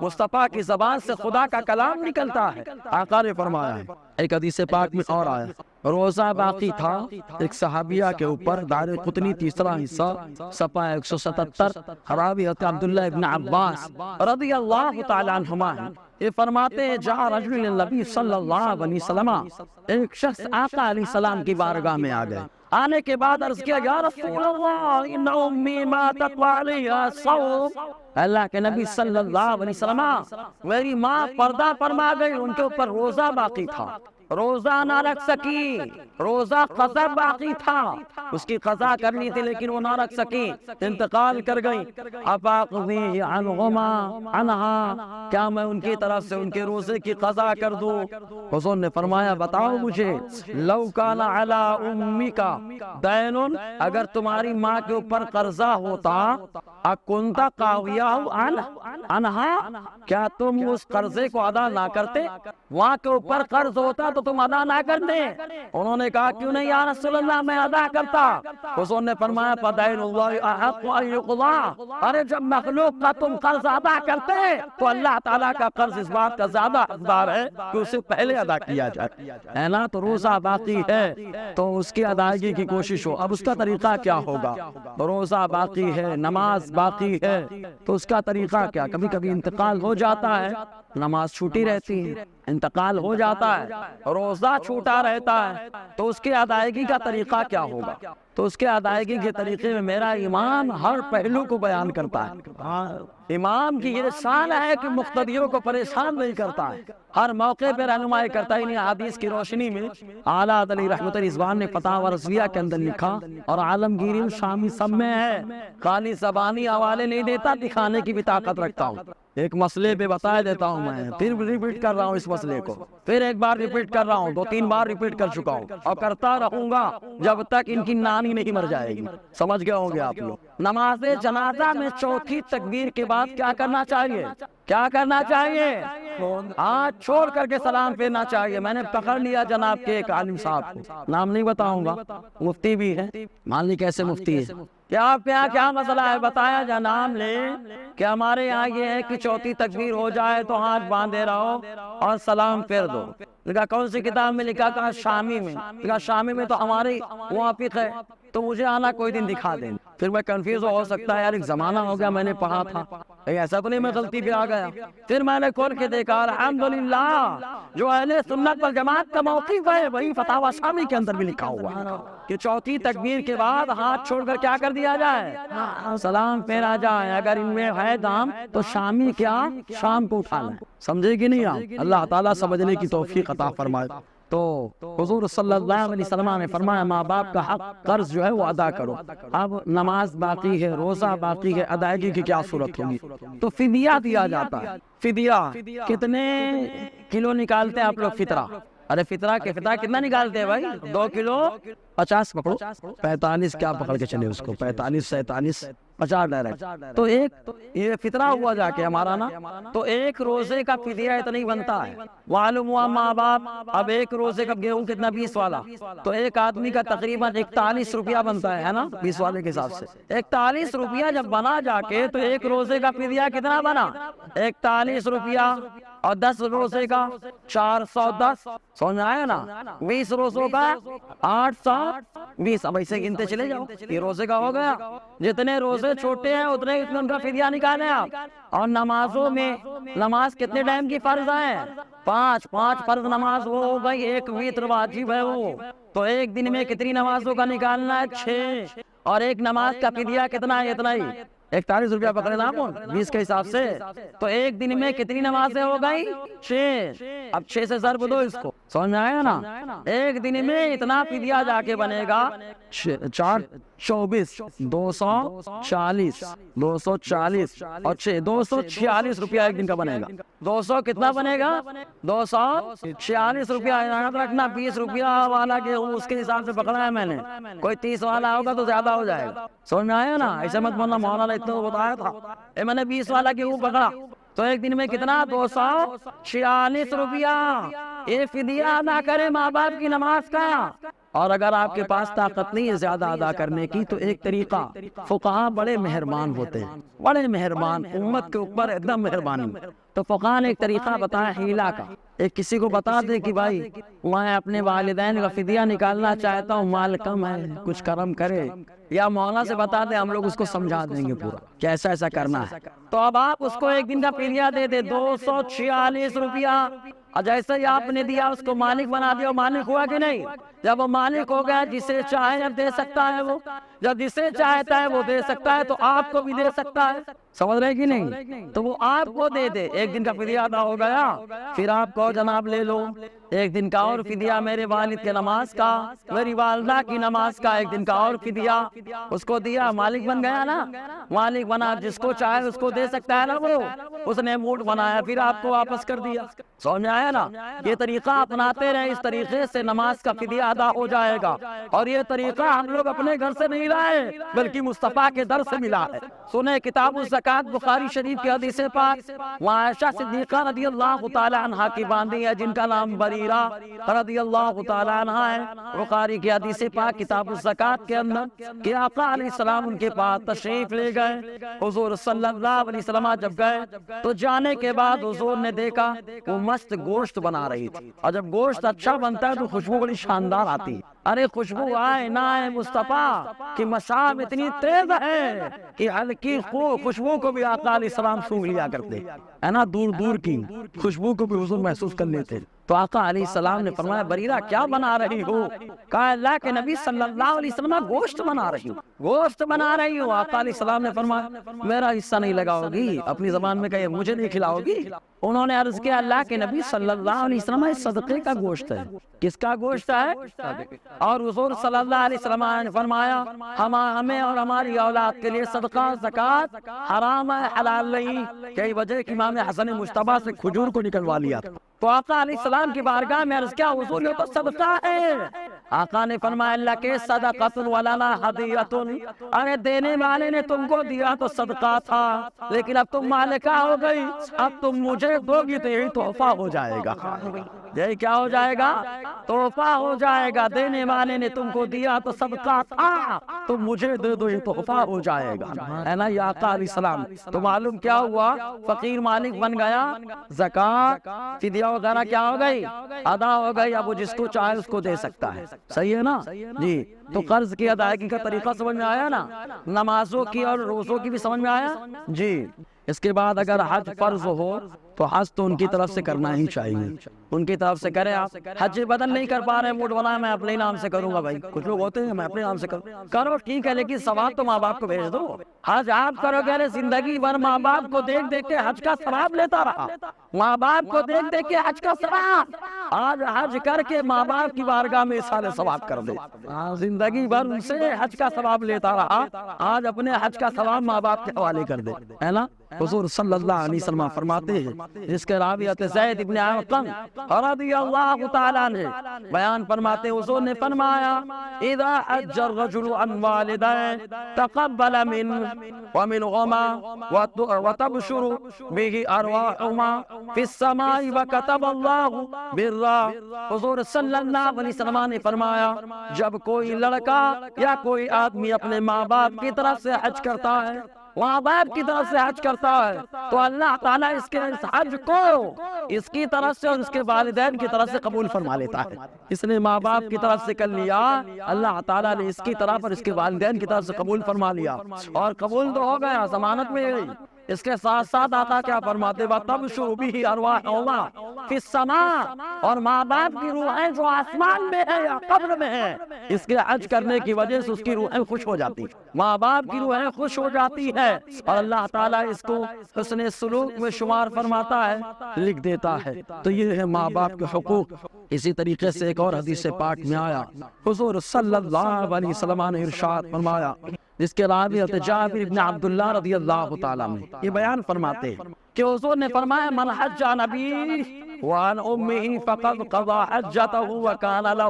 مصطفیٰ کی زبان سے خدا کا کلام نکلتا ہے۔ آقا نے فرمایا ہے ایک حدیث پاک میں اور آیا، روزہ باقی تھا ایک صحابیہ کے اوپر، دار قطنی تیسرا حصہ صفحہ 177، راوی حضرت عبداللہ ابن عباس رضی اللہ تعالی عنہما یہ فرماتے ہیں جا رجل النبی صلی اللہ علیہ وسلم، ایک شخص آقا علیہ السلام کی بارگاہ میں آ گئے، آنے کے بعد عرض کیا یا رسول اللہ ان امی ماتت وعلیہا الصوم، اللہ کے نبی صلی اللہ علیہ وسلم میری ماں پردہ فرما گئی، ان کے اوپر روزہ باقی تھا، روزہ نہ رکھ سکی، روزہ قضا باقی تھا، اس کی قضا کرنی تھی لیکن وہ نہ رکھ سکی، انتقال کر گئی۔ افاقضی عنہما عنہا، کیا میں ان کی طرف سے ان کے روزے کی قضا کر دوں؟ حضور نے فرمایا بتاؤ مجھے، لو کان علی امک دین، اگر تمہاری ماں کے اوپر قرضہ ہوتا، اکنت قاضیہ عنہا، کیا تم اس قرضے کو ادا نہ کرتے؟ وہاں کے اوپر قرض ہوتا تو تم ادا نہ کرتے؟ انہوں نے کہا کیوں نہیں یا رسول اللہ، میں ادا کرتا۔ حضور نے فرمایا فدین اللہ احق ان یقضی، ارے جب مخلوق کا تم قرض ادا کرتے تو اللہ تعالیٰ کا قرض اس بات کا زیادہ حقدار ہے کہ اسے پہلے ادا کیا جائے، ہے نا؟ تو روزہ باقی ہے تو اس کی ادائیگی کی کوشش ہو۔ اب اس کا طریقہ کیا ہوگا؟ روزہ باقی ہے، نماز باقی ہے، تو اس کا طریقہ کیا؟ کبھی کبھی انتقال ہو جاتا ہے، نماز چھوٹی رہتی ہے، انتقال ہو جاتا ہے، روزہ چھوٹا رہتا ہے، تو اس کی ادائیگی کا طریقہ کیا ہوگا؟ تو اس کے ادائیگی کے طریقے میں میرا امام ہر پہلو کو بیان کرتا ہے۔ امام کی یہ شان ہے کہ مقتدیوں کو پریشان نہیں کرتا ہے، ہر موقع پہ رہنمائی کرتا ہے۔ انہیں حدیث کی روشنی میں اعلیٰ علی رحمت رضوان نے فتاوی رضویہ کے اندر لکھا، اور عالمگیری شامی سب میں ہے، خالی زبانی حوالے نہیں دیتا، دکھانے کی بھی طاقت رکھتا ہوں۔ ایک مسئلے پہ بتا دیتا ہوں میں، پھر ریپیٹ کر رہا ہوں اس مسئلے کو، پھر ایک بار ریپیٹ کر رہا ہوں، 2-3 بار ریپیٹ کر چکا ہوں، اور کرتا رہوں گا جب تک ان کی نانی نہیں مر جائے گی۔ سمجھ گئے ہوں گے آپ لوگ۔ نماز جنازہ میں چوتھی تکبیر کے بعد کیا کرنا چاہیے؟ کیا کرنا چاہیے؟ ہاتھ چھوڑ کر کے سلام پھیرنا چاہیے۔ میں نے پکڑ لیا جناب کے ایک عالم صاحب کو، نام نہیں بتاؤں گا، مفتی بھی ہے، مان لی کیسے مفتی ہے، کیا آپ کے یہاں کیا مسئلہ ہے بتایا جا، نام لے کہ ہمارے یہاں یہ ہے کہ چوتھی تکبیر ہو جائے تو ہاتھ باندھے رہو اور سلام پھیر دو۔ لکھا کون سی کتاب میں لکھا؟ کہا شامی میں۔ لکھا شامی میں تو ہماری موافق ہے، تو مجھے آنا کوئی دن دکھا دیں۔ پھر میں کنفیوز ہو سکتا ہے، یار ایک زمانہ ہو گیا میں نے پڑھا تھا، ایسا تو نہیں میں غلطی پہ آ گیا۔ پھر میں نے کھول کے دیکھا، الحمدللہ جو اہل سنت والجماعت کا موقف ہے وہی فتاوی شامی کے اندر بھی لکھا ہوا ہے کہ چوتھی تکبیر کے بعد ہاتھ چھوڑ کر کیا کر دیا جائے؟ سلام پھیرا جائے۔ اگر ان میں ہے دام تو شامی کیا شام کو اٹھا لیں۔ سمجھے کہ نہیں آپ؟ اللہ تعالیٰ سمجھنے کی توفیق عطا فرمائے۔ تو حضور صلی اللہ علیہ وسلم نے فرمایا ماں باپ کا حق قرض جو ہے وہ ادا کرو۔ اب نماز باقی ہے، روزہ باقی ہے، ادائیگی کی کیا صورت ہوگی؟ تو فدیہ دیا جاتا ہے۔ فدیہ کتنے کلو نکالتے ہیں آپ لوگ فطرہ؟ ارے فطرہ کتنا نکالتے ہیں بھائی؟ 2 کلو 50 پکڑو، 45 کیا پکڑ کے چلے اس کو، 45 47 50 ڈائریکٹ۔ تو ایک یہ فطرہ ہوا جا کے ہمارا نا، تو ایک روزے کا فدیہ اتنا ہی بنتا ہے۔ معلوم ہوا ماں باپ، اب ایک روزے کا گیہوں کتنا 20 والا، تو ایک آدمی کا تقریباً 41 روپیہ بنتا ہے نا 20 والے کے حساب سے۔ 41 روپیہ جب بنا جا کے تو ایک روزے کا فدیہ کتنا بنا؟ 41 روپیہ اور 10 روزے کا 410، سمجھ آیا نا؟ 20 روزوں کا 820، اب ایسے گنتے چلے جاؤ، یہ روزے کا ہو گیا۔ جتنے روزے چھوٹے ہیں اتنے ان کا فدیہ نکالیں آپ۔ اور نمازوں میں نماز کتنے ٹائم کی فرض ہے؟ 5 فرض نماز وہ ہو گئی، ایک وتر واجب ہے وہ، تو ایک دن میں کتنی نمازوں کا نکالنا ہے؟ 6، اور ایک نماز کا فدیہ کتنا ہے؟ اتنا ہی، 41 روپیہ پکڑے نا 20 کے حساب سے، تو ایک دن میں کتنی نمازیں ہو گئی؟ 6۔ اب 6 سے ضرب دو اس کو، سمجھ میں آیا نا؟ ایک دن میں اتنا فدیہ جا کے بنے گا 4 24 240 240 اور 6 246 روپیہ ایک دن کا بنے گا۔ 200 کتنا بنے گا؟ 246 روپیہ۔ یاد رکھنا 20 روپیہ والا کے اس کے حساب سے پکڑا ہے میں نے، کوئی 30 والا ہوگا تو زیادہ ہو جائے گا، سمجھ میں آیا نا؟ ایسے مت بولنا مولانا اتنا تو بتایا تھا، میں نے 20 والا کے وہ پکڑا، تو ایک دن میں کتنا؟ 246 روپیہ۔ یہ فدیہ ادا کرے ماں باپ کی نماز کا۔ اور اگر آپ کے پاس طاقت نہیں ہے زیادہ ادا کرنے کی تو ایک طریقہ، فقہا بڑے مہربان ہوتے ہیں، بڑے مہربان، امت کے اوپر ایک دم مہربانی، تو فقہا نے ایک طریقہ بتایا ہیلا کا۔ ایک کسی کو بتا دے کہ بھائی میں اپنے والدین کا فدیہ نکالنا چاہتا ہوں، مال کم ہے، کچھ کرم کرے، یا مولا سے بتا دے، ہم لوگ اس کو سمجھا دیں گے پورا کیسا ایسا کرنا ہے۔ تو اب آپ اس کو ایک دن کا فدیہ دے دے 246 روپیہ، اور جیسے ہی آپ نے دیا اس کو مالک بنا دیا، مالک ہوا کہ نہیں؟ جب وہ مالک ہو گیا جسے چاہے اب دے سکتا ہے وہ، جب جسے چاہتا ہے وہ دے سکتا ہے تو آپ کو بھی دے سکتا ہے، سمجھ رہے کہ نہیں؟ تو وہ آپ کو دے دے، ایک دن کا فدیہ ادا ہو گیا، پھر آپ کو جناب لے لو ایک دن کا اور فدیہ، میرے والد کے نماز کا، میری والدہ کی نماز کا ایک دن کا اور فدیہ، اس کو دیا، مالک بن گیا نا، مالک بنا، جس کو چاہے اس کو دے سکتا ہے نا، وہ اس نے موڈ بنایا، پھر آپ کو واپس کر دیا، سمجھ میں آیا نا؟ یہ طریقہ اپناتے رہے، اس طریقے سے نماز کا فدیہ ادا ہو جائے گا۔ اور یہ طریقہ ہم لوگ اپنے گھر سے نہیں لائے بلکہ مصطفیٰ کے در سے ملا ہے۔ سنیں کتاب الزکوٰۃ بخاری شریف کی حدیث پاک، وہاں عائشہ صدیقہ رضی اللہ تعالی عنہ کی باندھی ہے جن کا نام بریرہ رضی اللہ تعالی عنہ ہے، بخاری کی حدیث پاک کتاب الزکوٰۃ کے اندر کہ آقا علیہ السلام ان کے پاس تشریف لے گئے۔ حضور صلی اللہ علیہ وسلم جب گئے تو جانے کے بعد حضور نے دیکھا وہ مست گوشت بنا رہی تھی، اور جب گوشت اچھا بنتا ہے تو خوشبو بڑی شاندار آتی ہے۔ ارے خوشبو آئے نہ آئے مصطفیٰ کی مشام اتنی تیز ہے کہ ہلکی خوشبو کو بھی آقا علیہ السلام سونگھ لیا کرتے ہے نا، دور دور کی خوشبو کو بھی حضور محسوس کر لیتے۔ تو آقا علیہ السلام نے فرمایا بریرہ کیا بنا رہی ہو؟ کہا اللہ کے نبی صلی اللہ علیہ وسلم گوشت بنا رہی ہوں، گوشت بنا رہی ہوں۔ آقا علیہ السلام نے فرمایا میرا حصہ نہیں لگاؤ گی، اپنی زبان میں کہے مجھے نہیں کھلاؤ گی؟ انہوں نے عرض کیا اللہ کے نبی صلی اللہ علیہ وسلم صدقے کا گوشت ہے۔ کس کا گوشت ہے؟ اور حضور صلی اللہ علیہ وسلم نے فرمایا ہمیں اور ہماری اولاد کے لیے صدقہ زکوٰۃ حرام ہے، حلال نہیں۔ کئی وجہ کہ امام حسن مجتبیٰ سے کھجور کو نکلوا لیا تھا، تو آقا علیہ السلام کی بارگاہ میں عرض کیا حضور یہ تو صدقہ ہے۔ آقا نے فرمایا اللہ کے صدقۃ ولنا ہدیۃ، ارے دینے والے نے تم کو دیا تو صدقہ تھا، لیکن اب تم مالکہ ہو گئی، اب تم مجھے دو گی تو یہی تحفہ ہو جائے گا، یہی کیا ہو جائے گا؟ تحفہ ہو جائے گا۔ دینے والے نے تم کو دیا تو صدقہ تھا، تم مجھے دے دو یہ تحفہ ہو جائے گا، ہے نا؟ یا آقا علیہ السلام تو معلوم کیا ہوا، فقیر مالک بن گیا، زکوٰۃ فدیہ وغیرہ کیا ہو گئی؟ ادا ہو گئی، اب وہ جس کو چاہے اس کو دے سکتا ہے، صحیح ہے نا جی؟ تو قرض کی ادائیگی کا طریقہ سمجھ میں آیا نا؟ نمازوں کی اور روزوں کی بھی سمجھ میں آیا جی؟ اس کے بعد اگر حج فرض ہو تو حج تو ان کی طرف سے کرنا ہی چاہیے، ان کی طرف سے کریں۔ آپ حج بدل نہیں کر پا رہے، موڈ بنا میں اپنے نام سے کروں گا، بھائی کچھ لوگ ہوتے ہیں میں اپنے نام سے کروں، کرو ٹھیک ہے، لیکن ثواب تو ماں باپ کو بھیج دو۔ حج آپ کرو گے، زندگی بھر ماں باپ کو دیکھ دیکھ کے حج کا ثواب لیتا رہا، ماں باپ کو دیکھ دیکھ کے حج کا ثواب، آج حج کر کے ماں باپ کی بارگاہ میں سارے ثواب کر دے، زندگی بھر ان سے حج کا ثواب لیتا رہا، آج اپنے حج کا ثواب ماں باپ کے حوالے کر دے، ہے نا؟ حضور صلی اللہ علیہ وسلم فرماتے ہیں، جس کے راوی زید ابن ارقم رضی اللہ تعالیٰ عنہ بیان فرماتے ہیں، حضور نے فرمایا اذا حج الرجل عن والديه تقبل ومنهما وتبشر به ارواحهما في السماء وكتب الله برا۔ حضور صلی اللہ علیہ وسلم نے فرمایا جب کوئی لڑکا یا کوئی آدمی اپنے ماں باپ کی طرف سے حج کرتا ہے، ماں باپ کی طرف سے حج کرتا ہے، تو اللہ تعالیٰ اس کے اس حج کو اس کی طرف سے اور اس کے والدین کی طرف سے قبول فرما لیتا ہے۔ اس نے ماں باپ کی طرف سے کر لیا، اللہ تعالیٰ نے اس کی طرف اور اس کے والدین کی طرف سے قبول فرما لیا، اور قبول تو ہو گیا، ضمانت میں گئی۔ اس کے ساتھ ساتھ آقا کیا فرماتے وَتَبْشُرُ بِهِ أَرْوَاحُهُمَا فِي السَّمَاءِ، اور ماں باپ کی روحیں جو آسمان میں ہے یا قبر میں ہے، اس کے حج کرنے کی وجہ سے اس کی روحیں خوش ہو جاتی، ماں باپ کی روحیں خوش ہو جاتی ہے، اور اللہ تعالیٰ اس کو حسن سلوک میں شمار فرماتا ہے، لکھ دیتا ہے۔ تو یہ ہے ماں باپ کے حقوق۔ اسی طریقے سے ایک اور حدیث پاک میں آیا، حضور صلی اللہ علیہ وسلم نے ارشاد فرمایا، جس کے راوی جابر بن عبداللہ رضی اللہ تعالیٰ عنہ یہ بیان فرماتے ہیں کہ حضور نے فرمایا من حج عن ابیہ وعن امہ فقد قضى حجتہ وکان لہ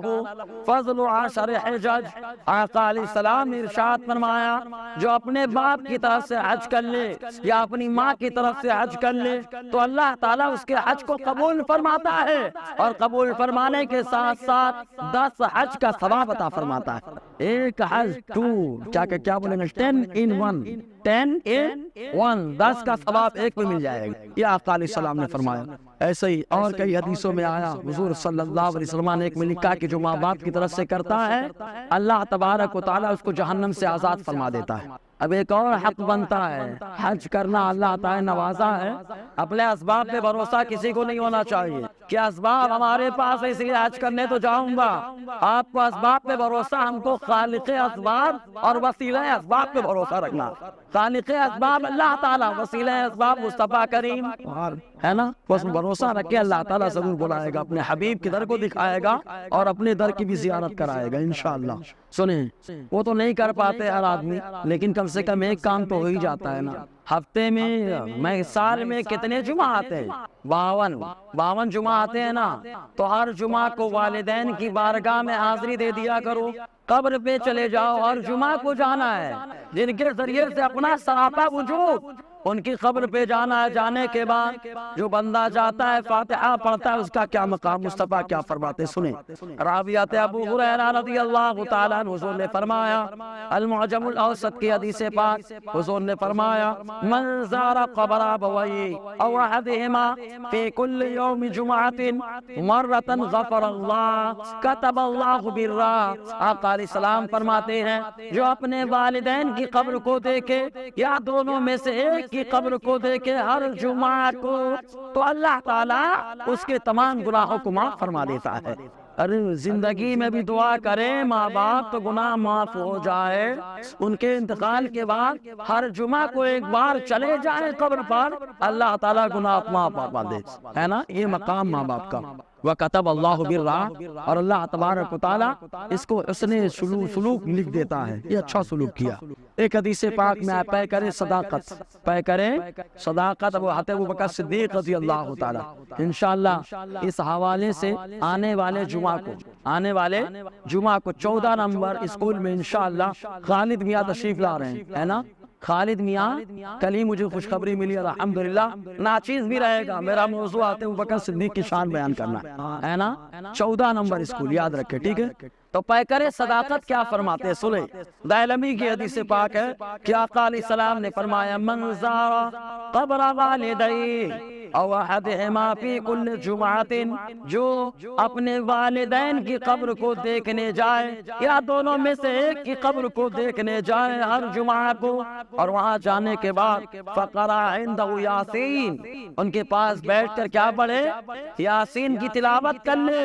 فضل 10 حجج۔ آقا علیہ السلام نے ارشاد فرمایا جو اپنے باپ کی طرف سے حج کر لے یا اپنی ماں کی طرف سے حج کر لے تو اللہ تعالیٰ اس کے حج کو قبول فرماتا ہے، اور قبول فرمانے کے ساتھ ساتھ 10 حج کا ثواب عطا فرماتا ہے۔ ایک حج کیا بولیں گے 10 in 1 10 کا ثواب ایک میں مل جائے گا، یہ آقا علیہ السلام نے فرمایا۔ ایسے ہی اور کئی حدیثوں میں آیا، حضور صلی اللہ علیہ وسلم نے ایک میں لکھا کہ جو ماں باپ کی طرف سے کرتا ہے اللہ تبارک و تعالیٰ اس کو جہنم سے آزاد فرما دیتا ہے۔ اب ایک اور حق بنتا ہے، حج کرنا اللہ تعالیٰ نوازا ہے، اپنے اسباب پہ بھروسہ کسی کو نہیں ہونا چاہیے۔ کہ اسباب ہمارے پاس ہے اس لیے حج کرنے تو جاؤں گا. آپ کو اسباب پہ بھروسہ, ہم کو خالق اسباب اور وسیلہ اسباب پہ بھروسہ رکھنا. خالق اسباب اللہ تعالیٰ, وسیلہ اسباب مصطفیٰ کریم, ہے نا. بس بھروسہ رکھے, اللہ تعالیٰ ضرور بلائے گا, اپنے حبیب کے در کو دکھائے گا اور اپنے در کی بھی زیارت کرائے گا انشاءاللہ. سنیں, وہ تو نہیں کر پاتے ہر آدمی, لیکن کم سے کم ایک کام تو ہو ہی جاتا ہے نا. ہفتے میں سال میں کتنے جمعہ آتے ہیں؟ 52 جمعہ آتے ہیں نا. تو ہر جمعہ کو والدین کی بارگاہ میں حاضری دے دیا کرو. قبر پہ چلے جاؤ, ہر جمعہ کو جانا ہے. جن کے ذریعے سے اپنا سراپا وجود, ان کی قبر پہ جانا ہے. جانے کے بعد جو بندہ جاتا ہے فاتحہ پڑھتا ہے, اس کا کیا مقام مصطفیٰ کیا فرماتے سنیں. راویات ابو ہریرہ رضی اللہ تعالیٰ عنہ حضور نے فرمایا, المعجم الاوسط کی حدیث پاک, حضور نے فرمایا من زار قبر ابویہ او احدہما فی کل یوم جمعۃ مرۃ غفر اللہ کتب اللہ برہ. آقا علیہ السلام فرماتے ہیں جو اپنے والدین کی قبر کو دیکھے یا دونوں میں سے ایک کی قبر کو دیکھے ہر جمعہ کو, تو اللہ تعالیٰ اس کے تمام گناہوں کو معاف فرما دیتا ہے. ارے زندگی میں بھی دعا کریں ماں باپ تو گناہ معاف ہو جائے, ان کے انتقال کے بعد ہر جمعہ کو ایک بار چلے جائیں قبر پر, اللہ تعالیٰ گناہ معاف فرما دے, ہے نا. یہ مقام ماں باپ کا. وَكَتَبَ اللَّهُ بِالرَّا, اور اللہ تبارک و تعالیٰ اس کو حسن سلوک لکھ دیتا ہے, یہ اچھا سلوک کیا. ایک حدیث پاک میں پے کریں صداقت, پے کریں صداقت. وہ حضرت ابوبکر صدیق رضی اللہ تعالیٰ. انشاءاللہ اس حوالے سے آنے والے جمعہ کو 14 نمبر اسکول میں انشاءاللہ خالد میاں تشریف لا رہے ہیں, ہے نا. خالد میاں, کل ہی مجھے خوشخبری ملی الحمدللہ. ناچیز بھی رہے گا, میرا موضوع آتے ابوبکر صدیق کی شان بیان کرنا ہے نا. 14 نمبر اسکول, یاد رکھے, ٹھیک ہے. تو پیکر صداقت کیا فرماتے ہیں سنیں. دائلمی کی حدیث پاک ہے کہ آقا علیہ السلام نے فرمایا من زار قبر والدی او احدہما فی کل جمعۃ, جو اپنے والدین کی قبر کو دیکھنے جائے یا دونوں میں سے ایک کی قبر کو دیکھنے جائے ہر جمعہ کو, اور وہاں جانے کے بعد فقرأ عنده یاسین, ان کے پاس بیٹھ کر کیا پڑھے, یاسین کی تلاوت کر لے,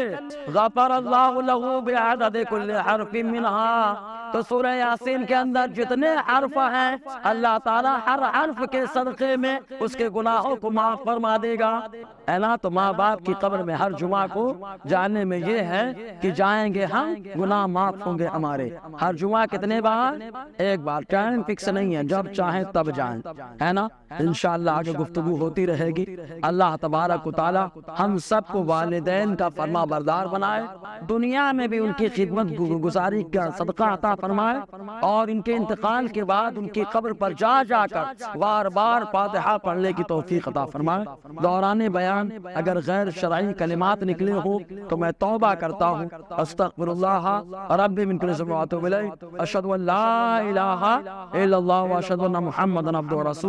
غفر اللہ له بعدد کل حرف منها. تو سورہ یاسین کے اندر جتنے حرف ہیں اللہ تعالیٰ ہر حرف کے صدقے میں اس کے گناہوں کو معاف فرما دے گا, ہے نا. تو ماں باپ کی قبر میں ہر جمعہ کو جانے میں یہ ہے کہ جائیں گے ہم, گناہ معاف ہوں گے ہمارے. ہر جمعہ کتنے بار, ایک بار. ٹائم فکس نہیں ہے, جب چاہیں تب جائیں, ہے نا. انشاءاللہ آگے گفتگو ہوتی رہے گی. اللہ تبارک و تعالیٰ ہم سب کو والدین کا فرما بردار بنائے, دنیا میں بھی ان کی خدمت گزاری کا صدقہ عطا فرمائے, اور ان کے انتقال کے بعد ان کی قبر پر جا کر بار بار فاتحہ پڑھنے کی توفیق عطا فرمائے. دوران بیان اگر غیر شرعی کلمات نکلے ہو تو میں توبہ کرتا ہوں. استغفر اللہ ربی من کل ذنب واتوب الیہ. اشہد ان لا الہ الا اللہ واشہد ان محمدا عبدہ ورسولہ.